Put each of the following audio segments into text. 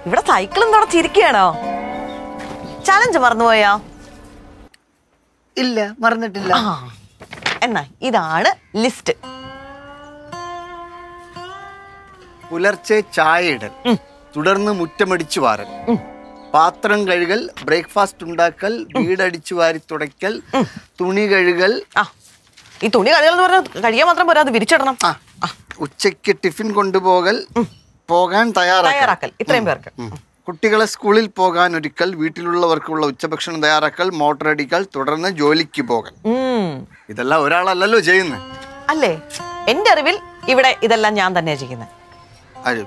ഇവിടെ സൈക്കിളും തുടച്ചിരിക്കുകയാണോ? ചലഞ്ച് മറന്നുപോയാ? ഇല്ല, മറന്നിട്ടില്ല. എന്നാ ഇതാണ് ലിസ്റ്റ്. പുലർച്ചെ ചായയിടൽ, തുടർന്ന് മുറ്റമടിച്ചു വാരൽ, പാത്രം കഴുകൽ, ബ്രേക്ക്ഫാസ്റ്റ് ഉണ്ടാക്കൽ, വീടടിച്ചു വാരി തുടയ്ക്കൽ, തുണി കഴുകൽ. ഈ തുണി കഴുകൽ എന്ന് പറഞ്ഞാൽ കഴിയാൻ മാത്രം പോരാ, അത് വിരിച്ചിടണം. ഉച്ചയ്ക്ക് ടിഫിൻ കൊണ്ടുപോകൽ, പോകാൻ തയ്യാറാക്കൽ. ഇത്രയും പേർക്ക്. കുട്ടികളെ സ്കൂളിൽ പോകാൻ ഒരുക്കൽ, വീട്ടിലുള്ളവർക്കുള്ള ഉച്ചഭക്ഷണം തയ്യാറാക്കൽ, മോട്ടർ അടിക്കൽ, തുടർന്ന് ജോലിക്ക് പോകൽ. ഇതെല്ലാം ഒരാളല്ലല്ലോ ചെയ്യുന്നത് അല്ലേ? എന്റെ അറിവിൽ ഇവിടെ ഇതെല്ലാം ഞാൻ തന്നെയാ ചെയ്യുന്നത്.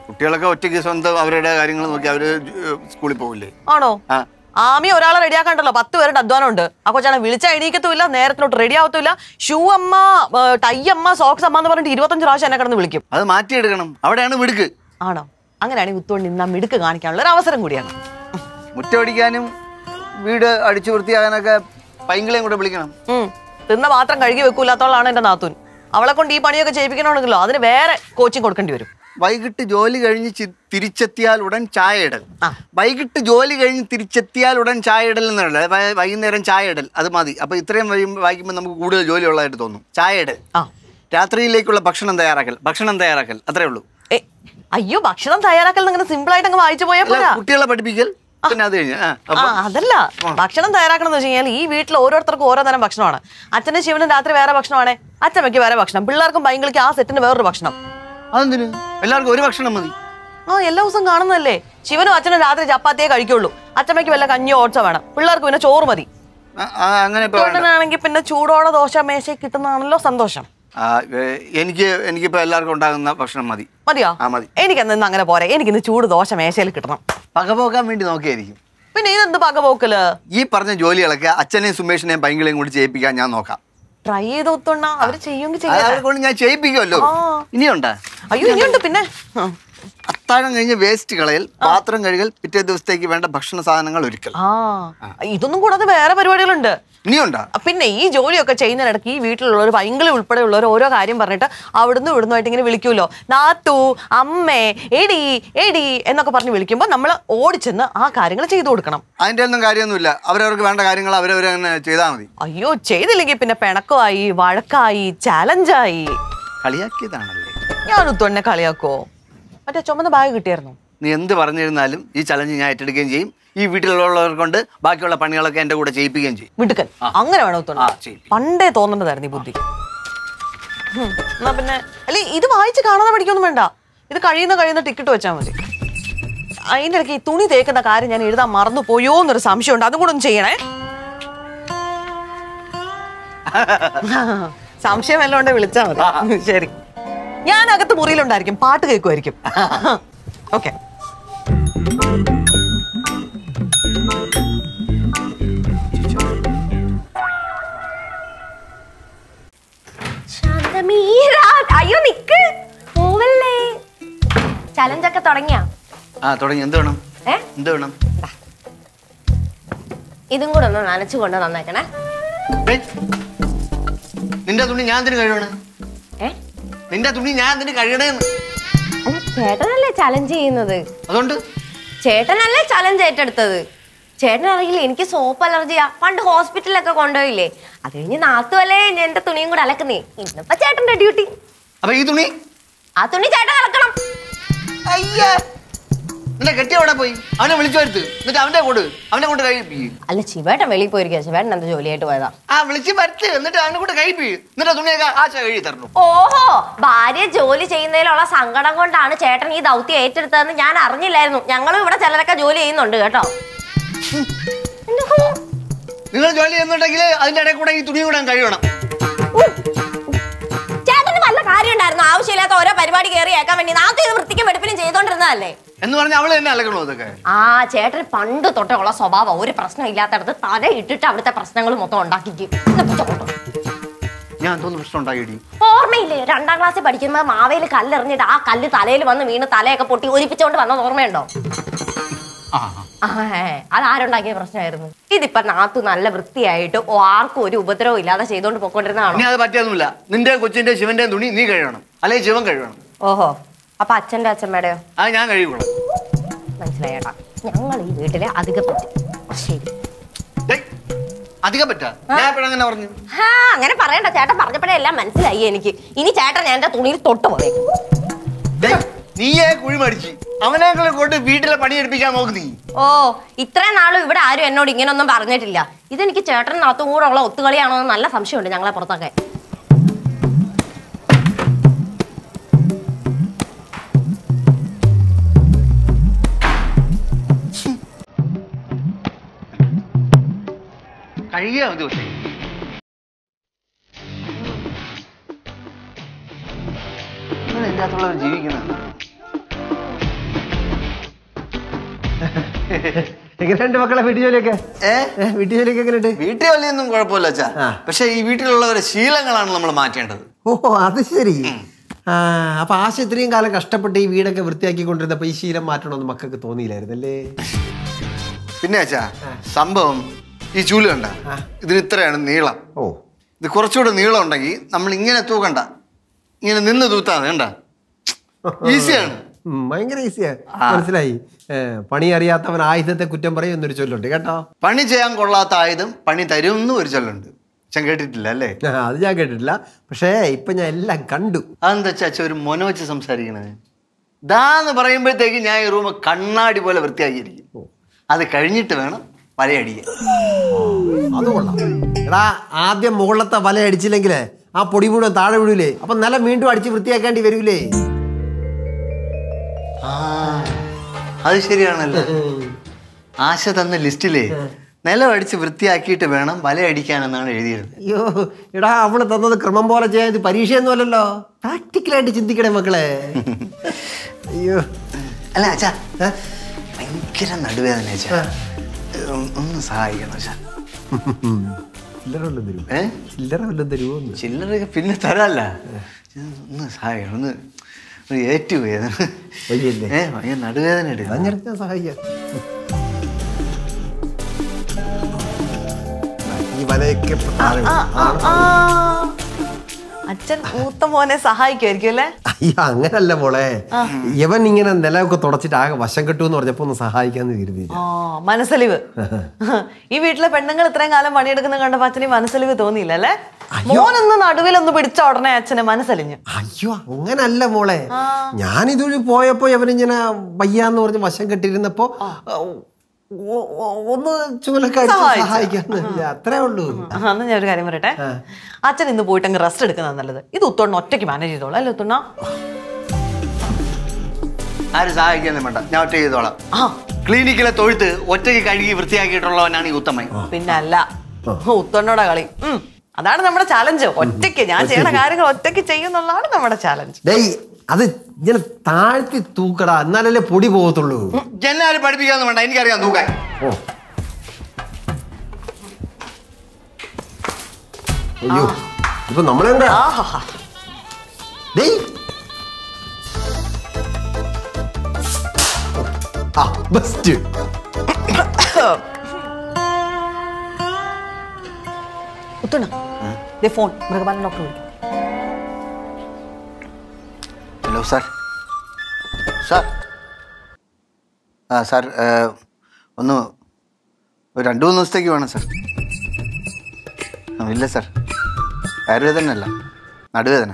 കുട്ടികളൊക്കെ ഒറ്റയ്ക്ക് സ്വന്തം അവരുടെ കാര്യങ്ങൾ നോക്കി അവര് സ്കൂളിൽ പോകില്ലേ? ആണോ? ആമി ഒരാളെ റെഡിയാക്കണ്ടല്ലോ, 10 പേരുടെ അധ്വാനം ഉണ്ട്. ആ കൊച്ചാണ് വിളിച്ചാൽ എണീക്കത്തുമില്ല, നേരത്തിനോട്ട് റെഡി ആവത്തില്ല. ഷൂ അമ്മ, ടൈ അമ്മ, സോക്സ് അമ്മ എന്ന് പറഞ്ഞിട്ട് 25 പ്രാവശ്യം എന്നെ കിടന്ന് വിളിക്കും. അത് മാറ്റിയെടുക്കണം, അവിടെയാണ് മിടുക്ക്. ആണോ? അങ്ങനെയാണെങ്കിൽ ഉത്തോണ്ട് നിന്നാ മിടുക്ക് കാണിക്കാനുള്ള ഒരു അവസരം കൂടിയാണ്. മുറ്റമടിക്കാനും വീട് അടിച്ചു വൃത്തിയാകാനൊക്കെ പൈങ്കിളെയും കൂടെ വിളിക്കണം. തിന്ന പാത്രം കഴുകി വെക്കൂലാത്തോളാണ് എന്റെ നാത്തൂൻ. അവളെ കൊണ്ട് ഈ പണിയൊക്കെ ചെയ്യിപ്പിക്കണമെങ്കിലോ അതിന് വേറെ കോച്ചിങ് കൊടുക്കേണ്ടി വരും. വൈകിട്ട് ജോലി കഴിഞ്ഞ് തിരിച്ചെത്തിയാൽ ഉടൻ ചായ ഇടൽ. വൈകിട്ട് ജോലി കഴിഞ്ഞ് തിരിച്ചെത്തിയാൽ ഉടൻ ചായ ഇടൽ എന്നുള്ള വൈകുന്നേരം ചായ ഇടൽ, അത് മതി. അപ്പൊ ഇത്രയും വായിക്കുമ്പോൾ നമുക്ക് കൂടുതൽ ജോലി ഉള്ളതായിട്ട് തോന്നും. ചായ ഇടൽ. രാത്രിയിലേക്കുള്ള ഭക്ഷണം തയ്യാറാക്കൽ അത്രേ ഉള്ളൂ. അയ്യോ, ഭക്ഷണം തയ്യാറാക്കൽ അങ്ങനെ സിമ്പിൾ ആയിട്ട് അങ്ങ് വായിച്ചു പോയാൽ പോരാ. കുട്ടികളെ പഠിപ്പിക്കൽ, പിന്നെ അത് കഴിഞ്ഞ് അതല്ല, ഭക്ഷണം തയ്യാറാക്കണം എന്ന് വെച്ച് കഴിഞ്ഞാൽ ഈ വീട്ടിൽ ഓരോരുത്തർക്കും ഓരോ തരം ഭക്ഷണമാണ്. അച്ഛനും ശിവനും രാത്രി വേറെ ഭക്ഷണമാണ്, അച്ഛമ്മയ്ക്ക് വേറെ ഭക്ഷണം, പിള്ളേർക്കും പൈങ്കിളിക്ക് ആ സെറ്റിന് വേറൊരു ഭക്ഷണം. അതെന്തിന്? എല്ലാവർക്കും ഒരു ഭക്ഷണം മതി. എല്ലാ ദിവസം കാണുന്നതല്ലേ. ശിവനും അച്ഛനും രാത്രി ചപ്പാത്തിയേ കഴിക്കുള്ളൂ, അച്ഛമ്മയ്ക്ക് വല്ല കഞ്ഞിയോ ഓട്സോ വേണം, പിള്ളേർക്ക് പിന്നെ ചോറ് മതി. അങ്ങനെയാണെങ്കിൽ പിന്നെ ചൂടോടെ ദോശ മേശയിൽ കിട്ടുന്നതാണല്ലോ സന്തോഷം. എനിക്കിപ്പോ എല്ലാവർക്കും ഉണ്ടാകുന്ന ഭക്ഷണം മതിയോ? മതി. എനിക്കെന്ന് അങ്ങനെ പോരെ, എനിക്കിന്ന് ചൂട് ദോശ മേശയിൽ കിട്ടണം. പകപോക്കാൻ വേണ്ടി നോക്കിയായിരിക്കും. പിന്നെ ഇതെന്ത് പകപോക്കല്? ഈ പറഞ്ഞ ജോലികളൊക്കെ അച്ഛനെയും സുമേഷിനെയും പൈങ്കിളെയും കൂടി ചെയ്യിപ്പിക്കാൻ ഞാൻ നോക്കാം. ട്രൈ ചെയ്തോത്തണ്ണ, അവര് ചെയ്യുമെങ്കിൽ അവരെ കൊണ്ട് ഞാൻ ചെയ്യിപ്പിക്കുമല്ലോ. ഇനിയുണ്ടാ? അയ്യോ, ഇനിയുണ്ട്. പിന്നെ അത്താഴം കഴിഞ്ഞ് വേസ്റ്റ് കളയൽ, പാത്രം കഴുകൽ, പിറ്റേ ദിവസത്തേക്ക് വേണ്ട ഭക്ഷണ സാധനങ്ങൾ ഒരുക്കൽ. ഇതൊന്നും കൂടാതെ വേറെ പരിപാടികളുണ്ട്. ഇനിയുണ്ടാ? പിന്നെ ഈ ജോലിയൊക്കെ ചെയ്യുന്നതിനിടയ്ക്ക് ഈ വീട്ടിലുള്ളവർ പൈങ്കിളി ഉൾപ്പെടെയുള്ളവർ ഓരോ കാര്യം പറഞ്ഞിട്ട് അവിടുന്ന് ഇവിടുന്നുമായിട്ട് ഇങ്ങനെ വിളിക്കുമല്ലോ. നാത്തു, അമ്മേ, എടി എടി എന്നൊക്കെ പറഞ്ഞ് വിളിക്കുമ്പോൾ നമ്മൾ ഓടിച്ചെന്ന് ആ കാര്യങ്ങൾ ചെയ്തു കൊടുക്കണം. അതിന്റെ ഒന്നും കാര്യമൊന്നുമില്ല, അവരവർക്ക് വേണ്ട കാര്യങ്ങൾ അവരവരെ ചെയ്താൽ മതി. അയ്യോ, ചെയ്തില്ലെങ്കിൽ പിന്നെ പിണക്കമായി, വഴക്കായി, ചാലഞ്ചായി. കളിയാക്കിയതാണല്ലേ? ഞാനൊത്തു എന്നെ കളിയാക്കോ? മറ്റേ ചുമന്ന ബാഗ് കിട്ടിയായിരുന്നു. നീ എന്ത് പറഞ്ഞിരുന്നാലും ഈ ചലഞ്ച് ഞാൻ ഏറ്റെടുക്കുകയും ചെയ്യും. ഈ വീട്ടിലുള്ളവർ കൊണ്ട് ബാക്കിയുള്ള പണികളൊക്കെ എന്റെ കൂടെ ചെയ്യിപ്പിക്കുകയും ചെയ്യും. മിടുക്കൻ. അങ്ങനെ വേണോ? പണ്ടേ തോന്നേണ്ടതായിരുന്നു ഈ ബുദ്ധി. എന്നാ പിന്നെ അല്ലെ, ഇത് വായിച്ച് കാണാതെ പഠിക്കൊന്നും വേണ്ട. ഇത് കഴിയുന്ന ടിക്കറ്റ് വെച്ചാൽ മതി. അതിൻ്റെ ഇടയ്ക്ക് ഈ തുണി തേക്കുന്ന കാര്യം ഞാൻ എഴുതാൻ മറന്നു പോയോ എന്നൊരു സംശയമുണ്ട്, അതും കൂടെ ഒന്ന് ചെയ്യണേ. സംശയം എല്ലാം ഉണ്ടെ വിളിച്ചാൽ മതി. ശരി, ഞാൻ അകത്ത് മുറിയിലുണ്ടായിരിക്കും, പാട്ട് കേൾക്കുമായിരിക്കും. ഓക്കെ. അയ്യോ നിക്ക്, പോവല്ലേ. ചലഞ്ച് ഒക്കെ തുടങ്ങിയാ? തുടങ്ങി. എന്ത് വേണം? ഇതും കൂടെ ഒന്ന് നനച്ചു കൊണ്ട് നന്നാക്കണേ. നിന്റെ തുണി ഞാൻ എന്തിനു കഴിയണേ? നിന്റെ തുണി ഞാൻ എന്തിനു കഴിയണേന്ന്? ചേട്ടനല്ലേ ചലഞ്ച് ചെയ്യുന്നത്, അതുകൊണ്ട് ചേട്ടനല്ലേ ചലഞ്ച് ഏറ്റെടുത്തത്. ചേട്ടനറിയില്ലേ എനിക്ക് സോപ്പ് അലർജിയാ. പണ്ട് ഹോസ്പിറ്റലിലൊക്കെ കൊണ്ടുപോയില്ലേ, അത് കഴിഞ്ഞ് നാത്തുമല്ലേ എന്റെ തുണിയും കൂടെ അലക്കുന്നേ. ഇന്നിപ്പോ ചേട്ടന്റെ ഡ്യൂട്ടി. അപ്പൊ ഈ തുണി, ആ തുണി ചേട്ടൻ അലക്കണം. കെട്ടി അവിടെ പോയി അവനെ വിളിച്ചു വരുത്ത്, എന്നിട്ട് അവനെ കൊണ്ട് കഴിപ്പിക്കും. അല്ല, ശിവേട്ടൻ വെളിയിൽ പോയിരിക്കുക. ശിവേട്ടൻ എന്താ ജോലിയായിട്ട് പോയതാ. വിളിച്ച് വരുത്ത്, എന്നിട്ട് അവനെ കൂടെ കഴിപ്പിക്കും. എന്നിട്ട് തുണിയൊക്കെ ആശ കഴുകി തരണം. ഓഹോ, ഭാര്യ ജോലി ചെയ്യുന്നതിലുള്ള സങ്കടം കൊണ്ടാണ് ചേട്ടൻ ഈ ദൗത്യം ഏറ്റെടുത്തതെന്ന് ഞാൻ അറിഞ്ഞില്ലായിരുന്നു. ഞങ്ങളും ഇവിടെ ചിലരൊക്കെ ജോലി ചെയ്യുന്നുണ്ട് കേട്ടോ. നിങ്ങൾ ജോലി ചെയ്യുന്നുണ്ടെങ്കിൽ അതിന്റെ ഇടയിൽ കൂടെ ഈ തുണി കൂടെ കഴിയണം. ചേട്ടന് വല്ല കാര്യം ഉണ്ടായിരുന്നു? ആവശ്യമില്ലാത്ത ഓരോ പരിപാടി കയറി ഏക്കാൻ വേണ്ടി നാത്തു ഇത് വൃത്തിക്കും വെടുപ്പിനും ചെയ്തോണ്ടിരുന്നതല്ലേ എന്ന് പറഞ്ഞ അവള് തന്നെ അലക്കണോ ഇതൊക്കെ? ചേട്ടൻ പണ്ട് തൊട്ടേ ഉള്ള സ്വഭാവം. ഒരു പ്രശ്നം ഇല്ലാത്തടത്ത് തല ഇട്ടിട്ട് അവിടുത്തെ പ്രശ്നങ്ങൾ മൊത്തം ഉണ്ടാക്കിക്കും. ഞാൻ എന്തോന്ന് പ്രശ്നം ഉണ്ടാക്കി? ഓർമ്മയില്ലേ, 2ാം ക്ലാസ്സിൽ പഠിക്കുമ്പോ മാവേല് കല്ലെറിഞ്ഞിട്ട് ആ കല്ല് തലയിൽ വന്ന് വീണ് തലയൊക്കെ പൊട്ടി ഒലിപ്പിച്ചോണ്ട് വന്നത് ഓർമ്മയുണ്ടോ? അതാരുണ്ടാക്കിയ പ്രശ്നമായിരുന്നു. ഇതിപ്പോ നാത്തു നല്ല വൃത്തിയായിട്ട് ആർക്കും ഒരു ഉപദ്രവം ഇല്ലാതെ ചെയ്തോണ്ട് പോയിക്കൊണ്ടിരുന്നതാണോ? അത് പറ്റിയൊന്നുമില്ല. നിന്റെ കൊച്ചിന്റെ ശിവന്റെ തുണി നീ കഴുകണം, അല്ലെങ്കിൽ ശിവൻ കഴുകണം. ഓഹോ, അപ്പൊ അച്ഛന്റെ അച്ഛമ്മയുടെയോ? അത് ഞാൻ കഴുകണം. മനസ്സിലായേട്ടാ, ഞങ്ങൾ ഈ വീട്ടിലെ അധികം പറ്റും. ശരി, അധികം പറ്റാ? ഞാൻ എപ്പോഴങ്ങനെ പറഞ്ഞു? അങ്ങനെ പറയണ്ട, ചേട്ടൻ പറഞ്ഞപ്പോഴേ എല്ലാം മനസ്സിലായി എനിക്ക്. ഇനി ചേട്ടൻ എന്റെ തുണിയിൽ തൊട്ട് പോയി. നീയേ കുഴി മടിച്ച് അവനെ കൊണ്ട് വീട്ടിലെ പണിയെടുപ്പിക്കാൻ നോക്ക് നീ. ഓ, ഇത്രയും നാളും ഇവിടെ ആരും എന്നോട് ഇങ്ങനൊന്നും പറഞ്ഞിട്ടില്ല. ഇതെനിക്ക് ചേട്ടനകത്തും കൂടെ ഉള്ള ഒത്തുകളിയാണോ എന്ന് നല്ല സംശയമുണ്ട് ഞങ്ങളെ പുറത്തൊക്കെ. കഴിയാ ദിവസം എന്റെ അകത്തുള്ളവർ ജീവിക്കുന്നത്. എങ്ങനെയുണ്ട് മക്കളെ വീട്ടു ജോലിയൊക്കെ? വീട്ടു ജോലിയൊക്കെ എങ്ങനെയുണ്ട്? വീട്ടിൽ വലിയൊന്നും കുഴപ്പമില്ല അച്ഛാ. പക്ഷെ ഈ വീട്ടിലുള്ളവരെ ശീലങ്ങളാണ് നമ്മൾ മാറ്റേണ്ടത്. ഓ, അത് ശരി. അപ്പൊ ആശ ഇത്രയും കാലം കഷ്ടപ്പെട്ട് ഈ വീടൊക്കെ വൃത്തിയാക്കിക്കൊണ്ടിരുന്നപ്പോ ഈ ശീലം മാറ്റണമെന്ന് മക്കൾക്ക് തോന്നിയില്ലായിരുന്നല്ലേ? പിന്നെ അച്ഛാ, സംഭവം ഈ ചൂല് കണ്ട, ഇതിന് ഇത്രയാണ് നീളം. ഓ, ഇത് കുറച്ചുകൂടെ നീളം ഉണ്ടെങ്കിൽ നമ്മൾ ഇങ്ങനെ തൂക്കണ്ട, ഇങ്ങനെ നിന്ന് തൂത്താ കണ്ട. ഈസിയാണ്, ഭയങ്കര ഈസിയാ. മനസ്സിലായി. പണി അറിയാത്തവൻ ആയുധത്തെ കുറ്റം പറയും എന്നൊരു ചൊല്ലുണ്ട് കേട്ടോ. പണി ചെയ്യാൻ കൊള്ളാത്ത ആയുധം പണി തരും എന്നും ഒരു ചൊല്ലുണ്ട്. ഞാൻ കേട്ടിട്ടില്ല അല്ലേ? അത് ഞാൻ കേട്ടിട്ടില്ല, പക്ഷേ ഇപ്പൊ ഞാൻ എല്ലാം കണ്ടു. അതെന്താ അച്ഛാ ഒരു മൊന വെച്ച് സംസാരിക്കണത്? ഇതാന്ന് പറയുമ്പോഴത്തേക്ക് ഞാൻ ഈ റൂം കണ്ണാടി പോലെ വൃത്തിയാക്കിയിരിക്കും. അത് കഴിഞ്ഞിട്ട് വേണം വലയടിക്കാൻ. അത് കൊള്ളാം. എടാ, ആദ്യം മുകളിലത്തെ വല അടിച്ചില്ലെങ്കിലേ ആ പൊടി മുഴുവൻ താഴെ വീഴൂലേ? അപ്പൊ നിലം വീണ്ടും അടിച്ച് വൃത്തിയാക്കേണ്ടി വരൂലേ? അത് ശരിയാണല്ലോ. ആശ തന്ന ലിസ്റ്റിലേ നിലം അടിച്ച് വൃത്തിയാക്കിയിട്ട് വേണം വലയടിക്കാനെന്നാണ് എഴുതിയിരുന്നത്. അയ്യോ എടാ, അവള് തന്നത് ക്രമം പോലെ ചെയ്യാൻ പരീക്ഷയൊന്നും അല്ലല്ലോ. പ്രാക്ടിക്കലായിട്ട് ചിന്തിക്കണേ മക്കളെ. അയ്യോ അല്ല അച്ഛാ, ഭയങ്കര നടുവേദന അച്ഛാ, ഒന്ന് സഹായിക്കണം അച്ഛാ. ചില്ലറ വല്ലതും തരുമോ? ചില്ലറ വല്ലതും തരുമോ? ചില്ലറ പിന്നെ തരാല്ല, ഒന്ന് സഹായിക്കണം. ഒന്ന് ഏറ്റുവേദന, ഭയങ്കര നടുവേദന എടുക്കാം. ഞാൻ സഹായിക്കാം. ഈ വലയൊക്കെ അച്ഛൻ മൂത്ത മോനെ സഹായിക്കുമായിരിക്കും അല്ലേ? അയ്യോ അങ്ങനല്ല മോളെ, ഇവൻ ഇങ്ങനെ നിലമൊക്കെ തുടച്ചിട്ട് ആകെ വശം കെട്ടു എന്ന് പറഞ്ഞപ്പോ ഒന്ന് സഹായിക്കാന്ന് കരുതി. മനസ്സലിവ്. ഈ വീട്ടിലെ പെണ്ണുങ്ങൾ ഇത്രയും കാലം പണിയെടുക്കുന്ന കണ്ടപ്പോ അച്ഛന് മനസ്സലിവ് തോന്നിയില്ല അല്ലേ? മോനൊന്ന് നടുവിലൊന്ന് പിടിച്ച ഉടനെ അച്ഛന് മനസ്സലിഞ്ഞു. അയ്യോ അങ്ങനല്ല മോളെ, ഞാനിതുവഴി പോയപ്പോ ഇവനിങ്ങനെ വയ്യാന്ന് പറഞ്ഞ് വശം കെട്ടിയിരുന്നപ്പോ ഒന്ന് ചൂലൊക്കെ സഹായിക്കാന്ന്, അത്രേ ഉള്ളൂ. അന്ന് ഞാൻ ഒരു കാര്യം പറയട്ടെ, അച്ഛൻ ഇന്ന് പോയിട്ട് അങ്ങ് റെസ്റ്റ് എടുക്കുന്നത് നല്ലത്. ഇത് ഉത്തോണ്ണ ഒറ്റയ്ക്ക് മാനേജ് ചെയ്തോളാം അല്ലേ ഉത്തോണ്ണ? ആരും സഹായിക്കാനും വേണ്ട, ഞാൻ ഒറ്റ ചെയ്തോളാം. ക്ലിനിക്കിലെ തൊഴുത്ത് ഒറ്റയ്ക്ക് കഴുകി വൃത്തിയാക്കിയിട്ടുള്ളവനാണ് ഈ ഉത്തമൻ. പിന്നെ അല്ല, ഉത്തോണ്ണോടെ കളി. അതാണ് നമ്മുടെ ചാലഞ്ച്. ഒറ്റയ്ക്ക് ഞാൻ ചെയ്യണ കാര്യങ്ങൾ ഒറ്റയ്ക്ക് ചെയ്യുന്നുള്ളതാണ് നമ്മുടെ ചാലഞ്ച്. അത് ഇങ്ങനെ താഴ്ത്തി തൂക്കടാ, എന്നാലല്ലേ പൊടി പോകത്തുള്ളൂ. എല്ലാരും പഠിപ്പിക്കാന്ന് വേണ്ട, എനിക്കറിയാം തൂക്കാൻ. അയ്യോ ഇപ്പൊ നമ്മളെന്താ ബെസ്റ്റ്. ഉത്തോണ്ണ ഫോൺ മൃഗപാലന ഡോക്ടർ വിളിക്കും. Hello sir. സാർ സാർ ഒന്ന് ഒരു 2-3 ദിവസത്തേക്ക് വേണം സാർ. ഇല്ല സാർ, വയറുവേദന അല്ല, നടുവേദന.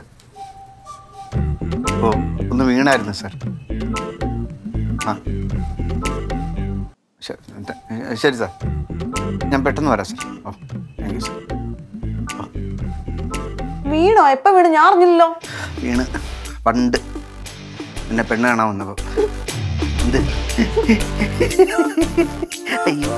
ഓ ഒന്ന് വീണായിരുന്നു സാർ. ശരി സാർ, ഞാൻ പെട്ടെന്ന് വരാം sir. Oh thank you sir. വീണോ? എപ്പോ വീണ്? ഞാൻ അറിഞ്ഞില്ലല്ലോ. വീണ് പണ്ട് എന്നെ പെണ്ണ് കാണാൻ വന്നപ്പോ. എന്ത്? അയ്യോ